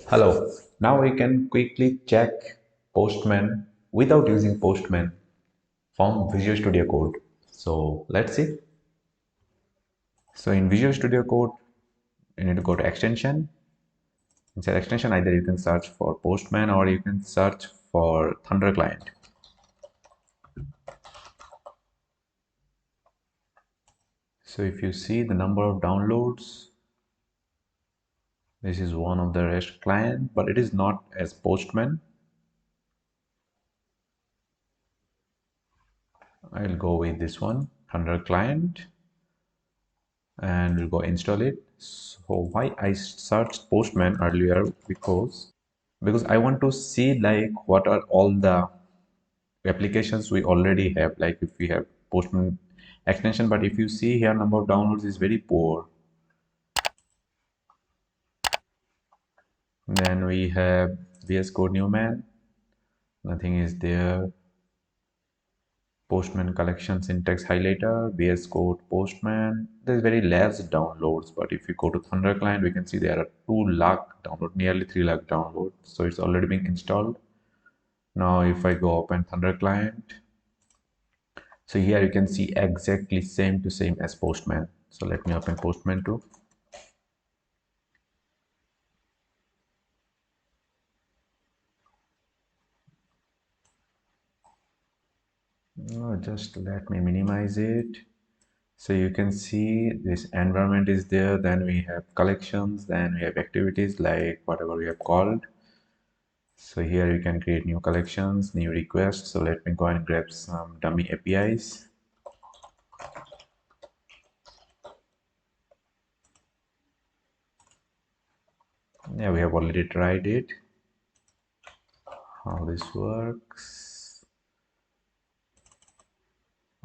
Hello. Now we can quickly check Postman without using Postman from Visual Studio Code. So let's see. So in Visual Studio Code, you need to go to extension. Inside extension, either you can search for Postman or you can search for Thunderclient. So if you see the number of downloads, this is one of the REST client, but it is not as Postman. I'll go with this one, Thunderclient, and we'll go install it. So why I searched Postman earlier, because I want to see like what are all the applications we already have, like if we have Postman extension. But if you see here, number of downloads is very poor. Then we have VS Code Newman, nothing is there. Postman collection syntax highlighter, VS Code Postman. There's very less downloads, but if you go to Thunderclient, we can see there are 2 lakh download, nearly 3 lakh downloads. So it's already being installed. Now if I go open Thunderclient, so here you can see exactly same to same as Postman. So let me open Postman too. Just let me minimize it. So you can see this environment is there, then we have collections, then we have activities like whatever we have called. So here you can create new collections, new requests. So let me go and grab some dummy APIs. Yeah, we have already tried it. How this works.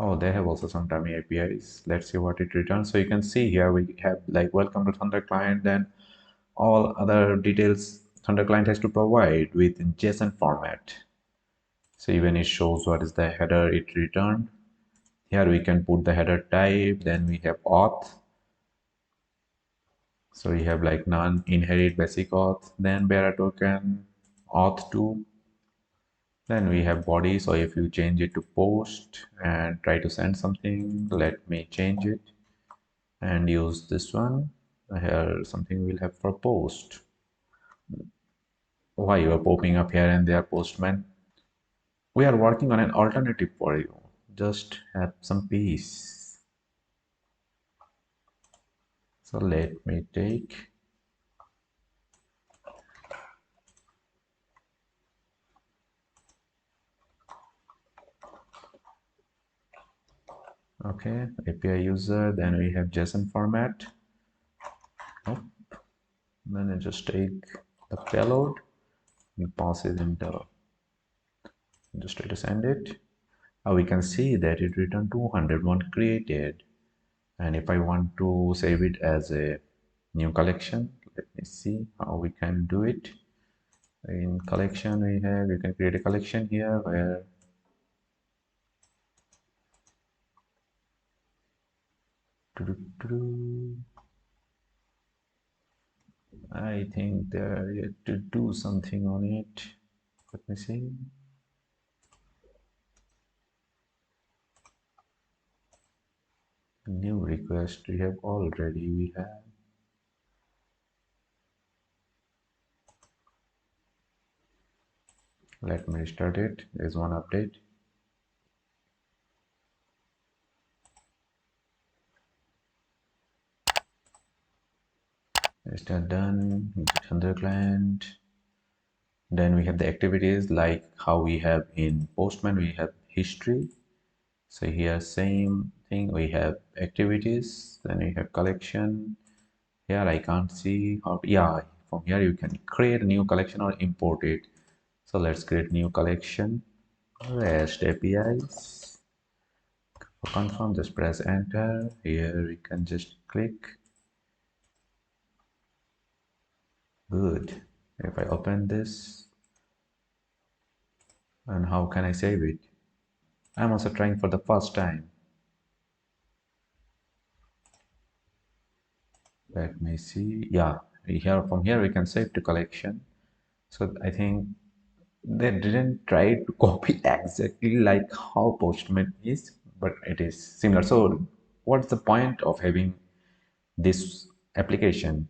Oh, they have also some dummy APIs. Let's see what it returns. So you can see here we have like welcome to Thunder Client, then all other details Thunder Client has to provide within JSON format. So even it shows what is the header it returned. Here we can put the header type, then we have auth. So we have like none, inherit, basic auth, then bearer token, auth2. Then we have body. So if you change it to post and try to send something, let me change it and use this one. Here something we'll have for post. Why you are popping up here and there, Postman? We are working on an alternative for you. Just have some peace. So let me take. Okay, API user, then we have JSON format. Nope. Then I just take the payload and pass it into, just try to send it. We can see that it returned 201 created. And if I want to save it as a new collection, let me see how we can do it. In collection, we have, you can create a collection here where I think they're yet to do something on it. Let me see. New request we have. Let me restart it. There's one update. Start done. Thunder client. Then we have the activities like how we have in Postman. We have history. So here same thing. We have activities. Then we have collection. Here I can't see how. Yeah, from here you can create a new collection or import it. So let's create new collection. REST APIs. For confirm, just press enter. Here we can just click. Good. If I open this, and how can I save it? I'm also trying for the first time. Let me see. Yeah, here from here we can save to collection. So I think they didn't try to copy exactly like how Postman is, but it is similar. So what's the point of having this application?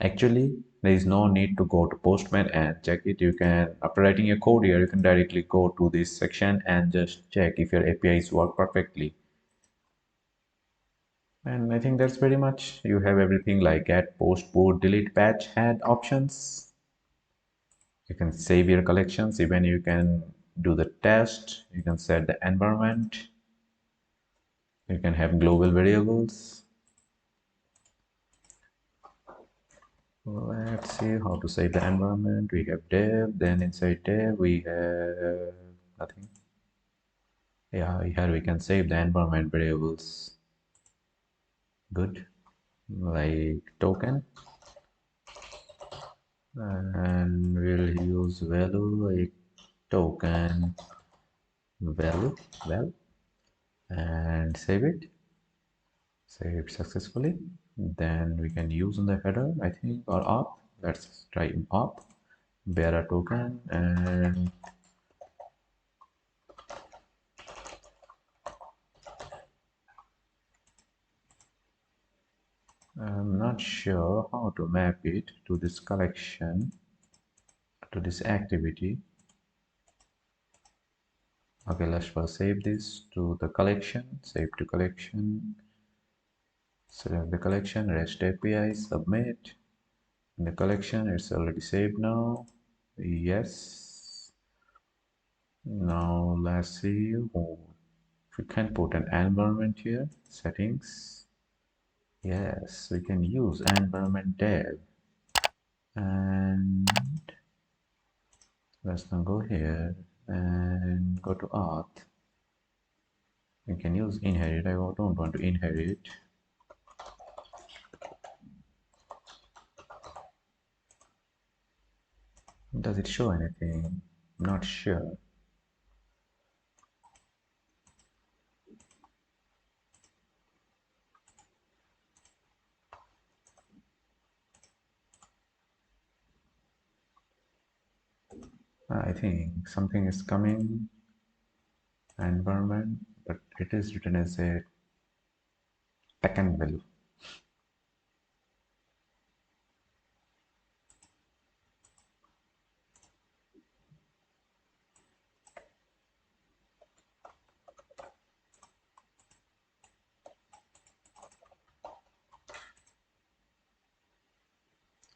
Actually, there is no need to go to Postman and check it. You can, after writing a code here, you can directly go to this section and just check if your APIs work perfectly. And I think that's pretty much. You have everything like add, post, put, delete, patch, add options. You can save your collections, even you can do the test, you can set the environment, you can have global variables. Let's see how to save the environment. We have dev, then inside dev we have nothing. Yeah, here we can save the environment variables. Good. Like token, and we'll use value like token value well, and save it successfully. Then we can use in the header, I think, or up. Let's try up, bear a token, and I'm not sure how to map it to this collection, to this activity. Okay, let's first save this to the collection, save to collection, select the collection, REST API, submit. In the collection, it's already saved now. Yes. Now let's see. Oh, we can put an environment here, settings. Yes, we can use environment dev. And let's now go here and go to auth. We can use inherit. I don't want to inherit. Does it show anything? Not sure. I think something is coming. Environment, but it is written as a token value.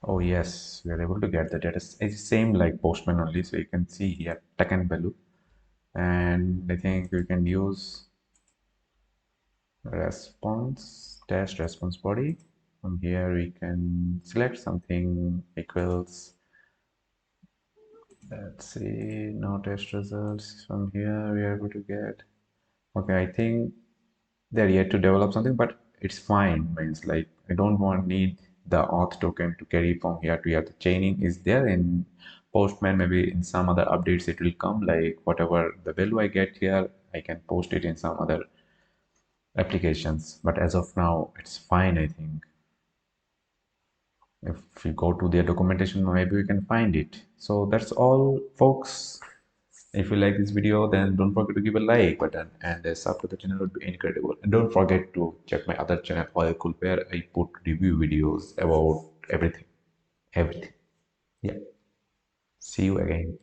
Oh yes, we are able to get the data. It's same like Postman only, so you can see here token value, and I think we can use response test response body. From here we can select something equals, let's see, no test results. From here we are able to get, okay, I think they're yet to develop something, but it's fine. Means like I don't want need the auth token to carry from here to here. The chaining is there in Postman. Maybe in some other updates it will come, like whatever the value I get here, I can post it in some other applications. But as of now, it's fine, I think. If we go to their documentation, maybe we can find it. So that's all, folks. If you like this video, then don't forget to give a like button, and sub to the channel would be incredible. And don't forget to check my other channel, Cool, where I put review videos about everything. Everything. Yeah. See you again.